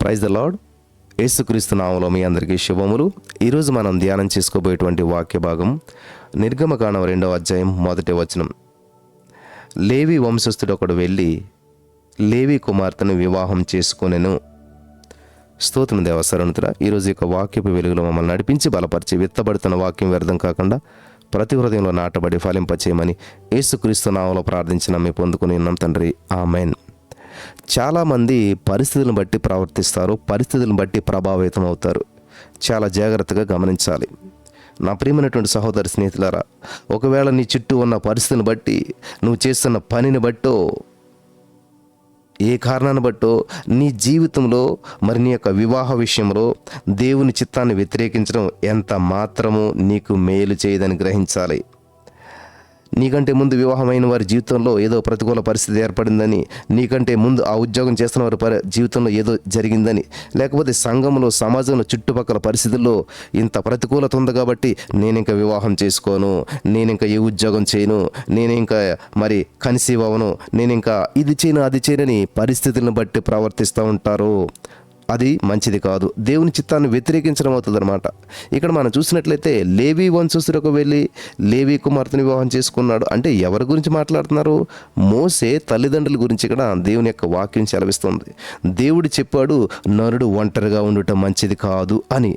Praise the lord. యేసుక్రీస్తు నామములో మీ అందరికీ శుభములు. ఈరోజు మనం ధ్యానం చేసుకోబోయేటువంటి వాక్య భాగం నిర్గమకాండం 2వ అధ్యాయం 1వ వచనం. లేవి వంశస్థుడు ఒకడు వెళ్ళి లేవి కుమార్తెను వివాహం చేసుకొనెను. స్తోత్రం దేవ సరణుతురా. ఈరోజు యొక్క వాక్యపు వెలుగులో మమ్మల్ని నడిపించి బలపరిచి విత్తబడుతున్న వాక్యం వ్యర్థం కాకుండా ప్రతి హృదయంలో నాటబడి ఫలింపచేయమని యేసుక్రీస్తు నామములో ప్రార్థించి నమ్మి పొందుకుని ఉన్నాం తండ్రి, ఆమెన్. చాలామంది పరిస్థితులను బట్టి ప్రవర్తిస్తారు, పరిస్థితులను బట్టి ప్రభావితం అవుతారు. చాలా జాగ్రత్తగా గమనించాలి. నా ప్రియమైనటువంటి సహోదరి స్నేహితులారా, ఒకవేళ నీ చుట్టూ ఉన్న పరిస్థితిని బట్టి, నువ్వు చేస్తున్న పనిని బట్టో, ఏ కారణాన్ని బట్టో నీ జీవితంలో మరి నీ యొక్క వివాహ విషయంలో దేవుని చిత్తాన్ని వ్యతిరేకించడం ఎంత మాత్రము నీకు మేలు చేయదని గ్రహించాలి. నీకంటే ముందు వివాహమైన వారి జీవితంలో ఏదో ప్రతికూల పరిస్థితి ఏర్పడిందని, నీకంటే ముందు ఆ ఉద్యోగం చేస్తున్న వారి జీవితంలో ఏదో జరిగిందని, లేకపోతే సంఘంలో సమాజంలో చుట్టుపక్కల పరిస్థితుల్లో ఇంత ప్రతికూలత ఉంది కాబట్టి నేను ఇంకా వివాహం చేసుకోను, నేను ఇంకా ఏ ఉద్యోగం చేయను, నేను ఇంకా మరి కన్సీవ్ అవ్వను, నేను ఇంకా ఇది చేయను అది చేయనని పరిస్థితులను బట్టి ప్రవర్తిస్తూ ఉంటారు. అది మంచిది కాదు. దేవుని చిత్తాన్ని వ్యతిరేకించడం అవుతుంది అనమాట. ఇక్కడ మనం చూసినట్లయితే లేవి వంశస్థులకు వెళ్ళి లేవి కుమార్తెను వివాహం చేసుకున్నాడు అంటే ఎవరి గురించి మాట్లాడుతున్నారు? మోసే తల్లిదండ్రుల గురించి ఇక్కడ దేవుని యొక్క వాక్యం సెలవిస్తుంది. దేవుడు చెప్పాడు, నరుడు ఒంటరిగా ఉండటం మంచిది కాదు అని.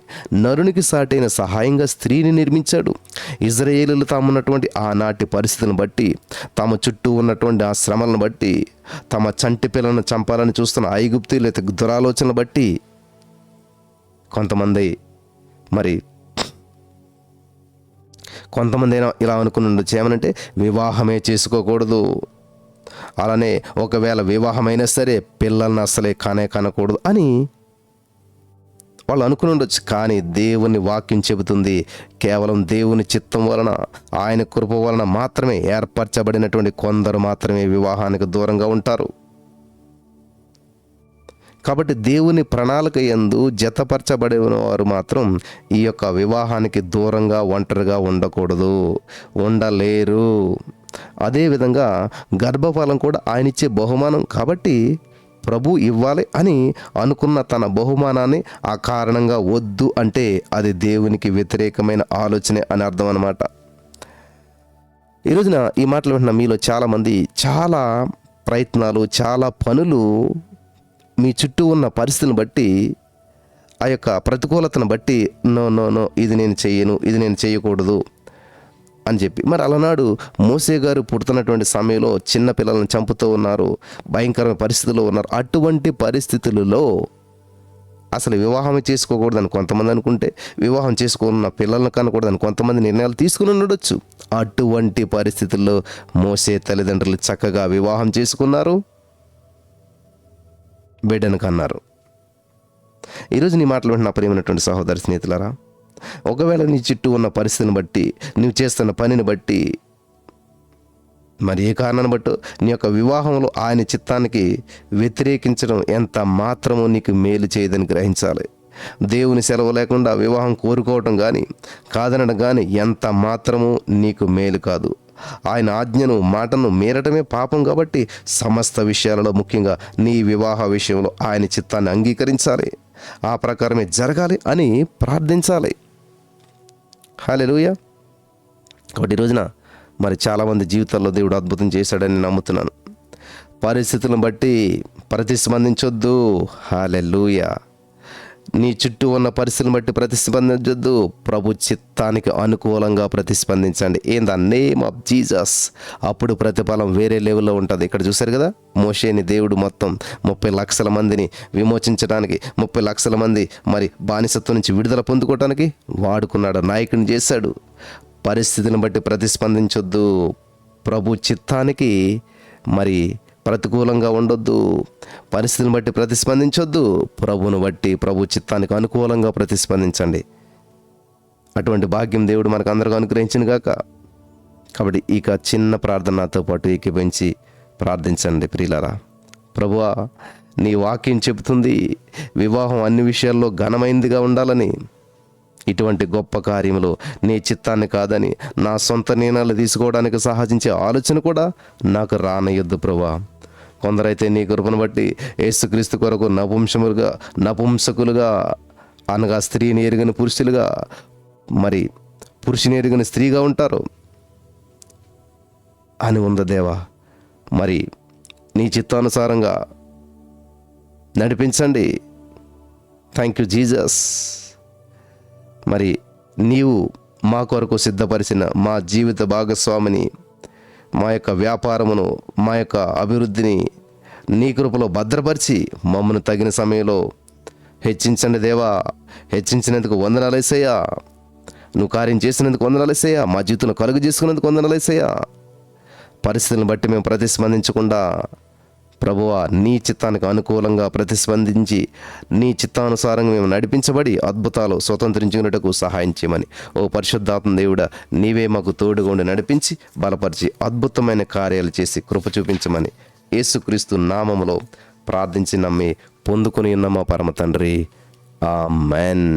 నరునికి సాటైన సహాయంగా స్త్రీని నిర్మించాడు. ఇజ్రాయేలీలు తామున్నటువంటి ఆనాటి పరిస్థితులను బట్టి, తమ చుట్టూ ఉన్నటువంటి ఆ శ్రమలను బట్టి, తమ చంటి పిల్లలను చంపాలని చూస్తున్న ఐగుప్తీయుల దురాలోచనలు బట్టి కొంతమంది అయినా ఇలా అనుకుని ఉండొచ్చు, ఏమనంటే వివాహమే చేసుకోకూడదు, అలానే ఒకవేళ వివాహమైనా సరే పిల్లల్ని అసలే కనకూడదు అని వాళ్ళు అనుకుని ఉండొచ్చు. కానీ దేవుని వాక్యం చెబుతుంది, కేవలం దేవుని చిత్తం వలన, ఆయన కృప వలన మాత్రమే ఏర్పరచబడినటువంటి కొందరు మాత్రమే వివాహానికి దూరంగా ఉంటారు. కాబట్టి దేవుని ప్రణాళిక యందు జతపరచబడిన వారు మాత్రం ఈ యొక్క వివాహానికి దూరంగా ఒంటరిగా ఉండకూడదు, ఉండలేరు. అదేవిధంగా గర్భఫలం కూడా ఆయన ఇచ్చే బహుమానం కాబట్టి ప్రభు ఇవ్వాలి అని అనుకున్న తన బహుమానాన్ని ఆ కారణంగా వద్దు అంటే అది దేవునికి వ్యతిరేకమైన ఆలోచనే అని అర్థం అన్నమాట. ఈ రోజున ఈ మాటలు వింటున్న మీలో చాలామంది చాలా ప్రయత్నాలు, చాలా పనులు మీ చుట్టూ ఉన్న పరిస్థితిని బట్టి, ఆ యొక్క ప్రతికూలతను బట్టి నో ఇది నేను చెయ్యను, ఇది నేను చేయకూడదు అని చెప్పి, మరి అలనాడు మోసే గారు పుడుతున్నటువంటి సమయంలో చిన్న పిల్లలను చంపుతూ ఉన్నారు, భయంకరమైన పరిస్థితుల్లో ఉన్నారు. అటువంటి పరిస్థితులలో అసలు వివాహం చేసుకోకూడదని కొంతమంది అనుకుంటే, వివాహం చేసుకున్న పిల్లలను కనకూడదని కొంతమంది నిర్ణయాలు తీసుకుని ఉండొచ్చు. అటువంటి పరిస్థితుల్లో మోసే తల్లిదండ్రులు చక్కగా వివాహం చేసుకున్నారు, బిడ్డను కన్నారు. ఈరోజు నీ మాటలు వింటున్న ప్రియమైనటువంటి సహోదరి స్నేహితులారా, ఒకవేళ నీ చుట్టూ ఉన్న పరిస్థితిని బట్టి, నువ్వు చేస్తున్న పనిని బట్టి, మరి ఏ కారణాన్ని బట్టి నీ యొక్క వివాహంలో ఆయన చిత్తానికి వ్యతిరేకించడం ఎంత మాత్రమో నీకు మేలు చేయదని గ్రహించాలి. దేవుని సెలవు లేకుండా వివాహం కోరుకోవటం కానీ కాదనడం కానీ ఎంత మాత్రమూ నీకు మేలు కాదు. ఆయన ఆజ్ఞను మాటను మీరటమే పాపం కాబట్టి సమస్త విషయాలలో, ముఖ్యంగా నీ వివాహ విషయంలో ఆయన చిత్తాన్ని అంగీకరించాలి, ఆ ప్రకారమే జరగాలి అని ప్రార్థించాలి. హల్లెలూయా. కాబట్టి ఈ రోజున మరి చాలామంది జీవితాల్లో దేవుడు అద్భుతం చేశాడని నమ్ముతున్నాను. పరిస్థితులను బట్టి ప్రతిస్పందించొద్దు. హల్లెలూయా. నీ చుట్టూ ఉన్న పరిస్థితులను బట్టి ప్రతిస్పందించొద్దు, ప్రభు చిత్తానికి అనుకూలంగా ప్రతిస్పందించండి. In the name of Jesus. అప్పుడు ప్రతిఫలం వేరే లెవెల్లో ఉంటుంది. ఇక్కడ చూశారు కదా, మోషేని దేవుడు మొత్తం 30 లక్షల మందిని విమోచించడానికి, 30 లక్షల మంది మరి బానిసత్వం నుంచి విడుదల పొందుకోవటానికి వాడుకున్నాడు, నాయకుని చేశాడు. పరిస్థితిని బట్టి ప్రతిస్పందించొద్దు, ప్రభు చిత్తానికి మరి ప్రతికూలంగా ఉండొద్దు, పరిస్థితిని బట్టి ప్రతిస్పందించొద్దు, ప్రభువును బట్టి, ప్రభు చిత్తానికి అనుకూలంగా ప్రతిస్పందించండి. అటువంటి భాగ్యం దేవుడు మనకు అందరికీ అనుగ్రహించిన గాక. కాబట్టి ఇక చిన్న ప్రార్థన నాతో పాటు ఏకీభవించి ప్రార్థించండి ప్రియులారా. ప్రభువా, నీ వాక్యం చెబుతుంది వివాహం అన్ని విషయాల్లో ఘనమైనదిగా ఉండాలని. ఇటువంటి గొప్ప కార్యములు నీ చిత్తాన్ని కాదని నా సొంత నిర్ణయాలు తీసుకోవడానికి సాహసించే ఆలోచన కూడా నాకు రానయ్యొద్దు ప్రభువా. కొందరైతే నీ కృపను బట్టి యేసుక్రీస్తు కొరకు నపుంసకులుగా అనగా స్త్రీని ఎరుగని పురుషులుగా, మరి పురుషుని ఎరుగని స్త్రీగా ఉంటారు అని ఉంది దేవా. మరి నీ చిత్తానుసారంగా నడిపించండి. Thank you Jesus. మరి నీవు మా కొరకు సిద్ధపరిచిన మా జీవిత భాగస్వామిని, మా యొక్క వ్యాపారమును, మా యొక్క అభివృద్ధిని నీ కృపలో భద్రపరిచి మమ్మను తగిన సమయంలో హెచ్చించండి దేవా. హెచ్చించినందుకు వందనాలు యేసయ్యా. నువ్వు కార్యం చేసినందుకు వందనాలు యేసయ్యా. మా జీవితంలో కలుగు చేసుకున్నందుకు వందనాలు యేసయ్యా. పరిస్థితులను బట్టి మేము ప్రతిస్పందించకుండా ప్రభువా, నీ చిత్తానికి అనుకూలంగా ప్రతిస్పందించి నీ చిత్తానుసారంగా మేము నడిపించబడి అద్భుతాలు స్వతంత్రించుకున్నట్టుకు సహాయం చేయమని ఓ పరిశుద్ధాత్మ దేవుడా, నీవే మాకు తోడుగా ఉండి నడిపించి బలపరిచి అద్భుతమైన కార్యాలు చేసి కృప చూపించమని యేసుక్రీస్తు నామములో ప్రార్థించి నమ్మి పొందుకొని ఉన్న మా పరమ తండ్రి, ఆమేన్.